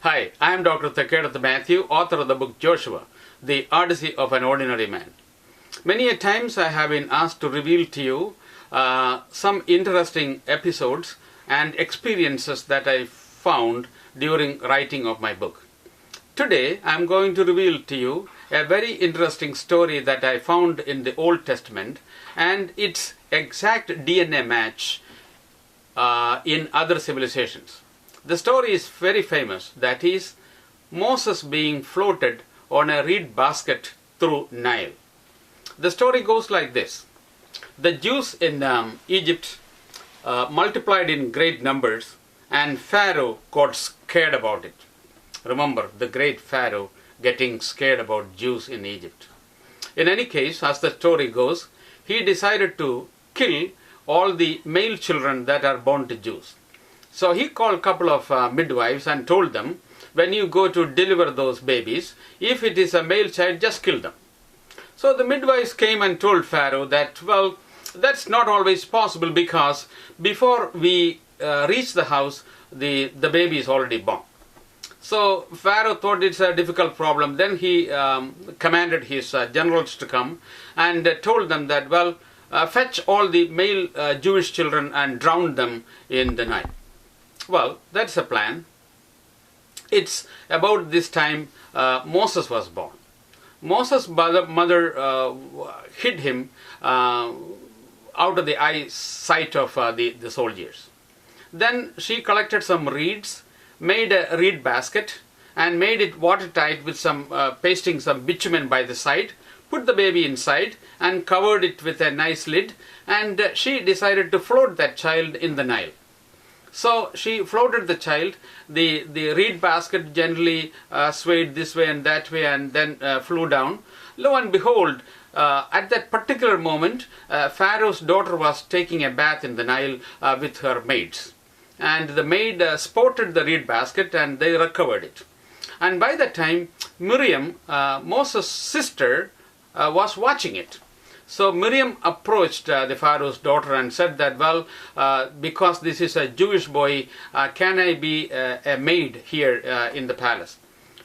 Hi, I am Dr. Thekkarath Matthew, author of the book Joshua, The Odyssey of an Ordinary Man. Many a times I have been asked to reveal to you some interesting episodes and experiences that I found during writing of my book. Today I am going to reveal to you a very interesting story that I found in the Old Testament and its exact DNA match in other civilizations. The story is very famous, that is, Moses being floated on a reed basket through Nile. The story goes like this. The Jews in Egypt multiplied in great numbers, and Pharaoh got scared about it. Remember, the great Pharaoh getting scared about Jews in Egypt. In any case, as the story goes, he decided to kill all the male children that are born to Jews. So he called a couple of midwives and told them, when you go to deliver those babies, if it is a male child, just kill them. So the midwives came and told Pharaoh that, well, that's not always possible because before we reach the house, the baby is already born. So Pharaoh thought it's a difficult problem. Then he commanded his generals to come and told them that, well, fetch all the male Jewish children and drown them in the Nile. Well, that's a plan. It's about this time Moses was born. Moses' mother hid him out of the eyesight of the soldiers. Then she collected some reeds, made a reed basket, and made it watertight with some pasting some bitumen by the side, put the baby inside, and covered it with a nice lid, and she decided to float that child in the Nile. So she floated the child. The reed basket gently swayed this way and that way and then flew down. Lo and behold, at that particular moment, Pharaoh's daughter was taking a bath in the Nile with her maids. And the maid sported the reed basket and they recovered it. And by that time, Miriam, Moses' sister, was watching it. So Miriam approached the Pharaoh's daughter and said that, well, because this is a Jewish boy, can I be a maid here in the palace?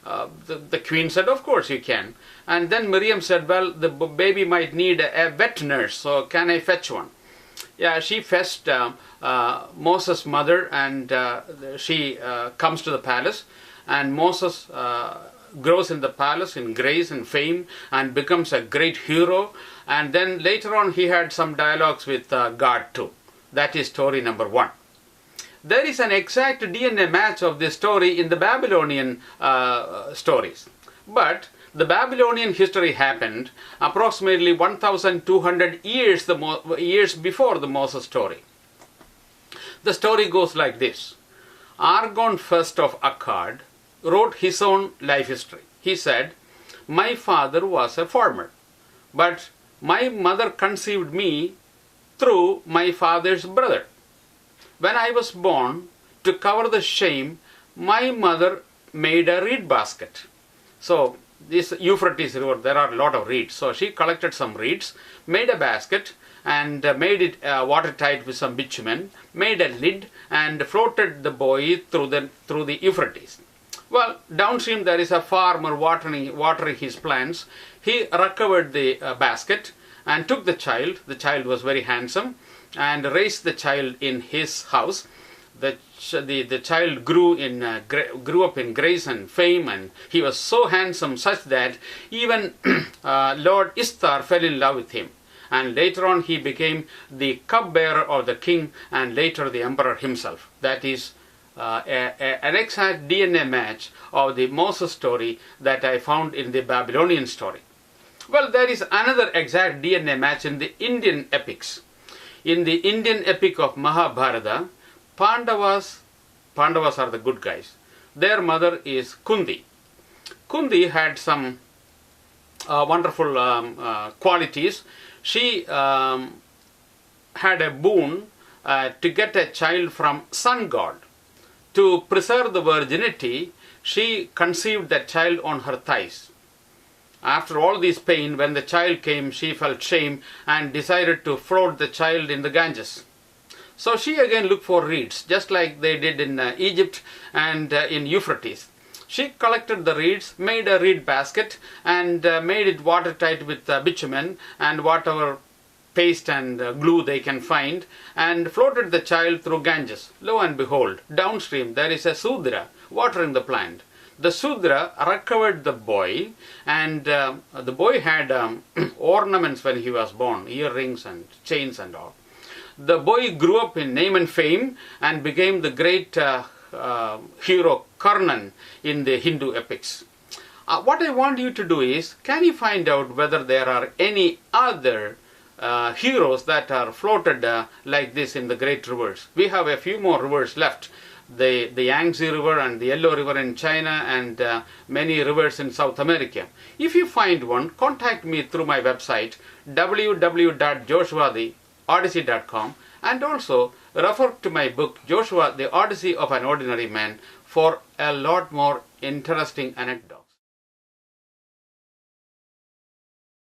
The queen said, of course you can. And then Miriam said, well, the baby might need a wet nurse, so can I fetch one? Yeah, she fetched Moses' mother, and she comes to the palace, and Moses grows in the palace in grace and fame and becomes a great hero. And then later on he had some dialogues with God too. That is story number 1. There is an exact DNA match of this story in the Babylonian stories. But the Babylonian history happened approximately 1,200 years before the Moses story. The story goes like this. Argon I of Akkad wrote his own life history. He said, my father was a farmer, but my mother conceived me through my father's brother. When I was born, to cover the shame, my mother made a reed basket. So this Euphrates River, there are a lot of reeds. So she collected some reeds, made a basket, and made it watertight with some bitumen, made a lid, and floated the boy through the Euphrates. Well, downstream there is a farmer watering his plants. He recovered the basket and took the child. The child was very handsome and raised the child in his house. The child grew up in grace and fame, and he was so handsome such that even Lord Ishtar fell in love with him. And later on he became the cupbearer of the king and later the emperor himself. That is an exact DNA match of the Moses story that I found in the Babylonian story. Well, there is another exact DNA match in the Indian epics. In the Indian epic of Mahabharata, Pandavas are the good guys. Their mother is Kundi. Kundi had some wonderful qualities. She had a boon to get a child from sun god. To preserve the virginity, she conceived that child on her thighs. After all this pain, when the child came, she felt shame and decided to float the child in the Ganges. So she again looked for reeds, just like they did in Egypt and in Euphrates. She collected the reeds, made a reed basket, and made it watertight with bitumen and whatever paste and glue they can find, and floated the child through Ganges. Lo and behold, downstream there is a Sudra watering the plant. The Sudra recovered the boy, and the boy had ornaments when he was born, earrings and chains and all. The boy grew up in name and fame and became the great hero Karnan in the Hindu epics. What I want you to do is, can you find out whether there are any other heroes that are floated like this in the great rivers? We have a few more rivers left. The Yangtze River and the Yellow River in China, and many rivers in South America. If you find one, contact me through my website www.joshuatheodyssey.com, and also refer to my book Joshua the Odyssey of an Ordinary Man for a lot more interesting anecdotes.